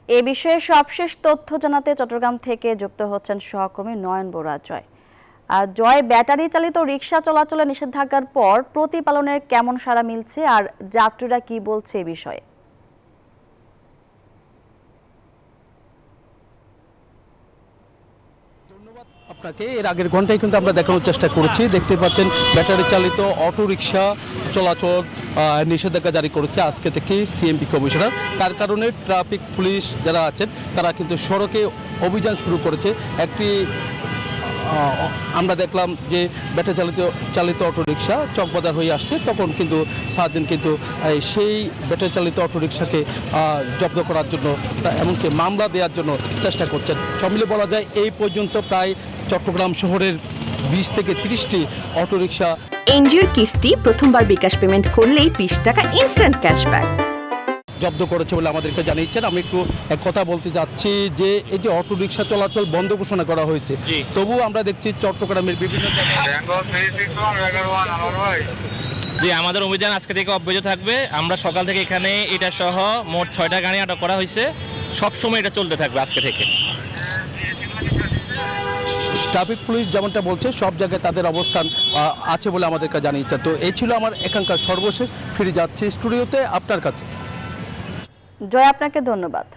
এ বিষয়ে সবশেষ তথ্য জানাতে চট্টগ্রাম থেকে যুক্ত হচ্ছেন সহকর্মী নয়ন বড়ুয়া জয়। জয়, ব্যাটারি চালিত রিকশা চলাচলে নিষেধাজ্ঞার পর প্রতিপালনের কেমন সাড়া মিলছে আর যাত্রীরা কি বলছে এ বিষয়ে? ধন্যবাদ আপনাকে। এর আগের ঘন্টায় কিন্তু আমরা দেখানোর চেষ্টা করেছি। দেখতে পাচ্ছেন ব্যাটারি চালিত অটো রিকশা চলাচল নিষেধাজ্ঞা জারি করেছে আজকে থেকে সিএমপি কমিশনার। তার কারণে ট্রাফিক পুলিশ যারা আছেন তারা কিন্তু সড়কে অভিযান শুরু করেছে। একটি আমরা দেখলাম যে ব্যাটারি চালিত অটোরিকশা চকবাজার হয়ে আসছে, তখন কিন্তু সার্জেন্ট কিন্তু সেই ব্যাটারি চালিত অটোরিকশাকে জব্দ করার জন্য এমনকি মামলা দেওয়ার জন্য চেষ্টা করছেন। সব মিলে বলা যায় এই পর্যন্ত প্রায় চট্টগ্রাম শহরের 20 থেকে 30টি অটোরিকশা এনজিওর কিস্তি প্রথমবার বিকাশ পেমেন্ট করলেই 20 টাকা ইনস্ট্যান্ট ক্যাশব্যাক জব্দ করেছে বলে আমাদেরকে জানিয়েছেন। আমি একটু কথা বলতে যাচ্ছি যে এই যে অটো রিকশা চলাচল বন্ধ ঘোষণা করা হয়েছে, তবুও আমরা দেখছি চট্টগ্রামের বিভিন্ন জি, আমাদের অভিযান আজকে থেকে অব্যাহত থাকবে। আমরা সকাল থেকে এখানে এটা সহ মোট 6টা গাড়ি আটক করা হয়েছে। সবসময় এটা চলতে থাকবে আজকে থেকে। ট্রাফিক পুলিশ যেমনটা বলছে সব জায়গায় তাদের অবস্থান আছে বলে আমাদেরকে জানিয়েছে। তো এই ছিল আমার এখানকার সর্বশেষ। ফিরে যাচ্ছি স্টুডিওতে আপনার কাছে। জয়, আপনাকে ধন্যবাদ।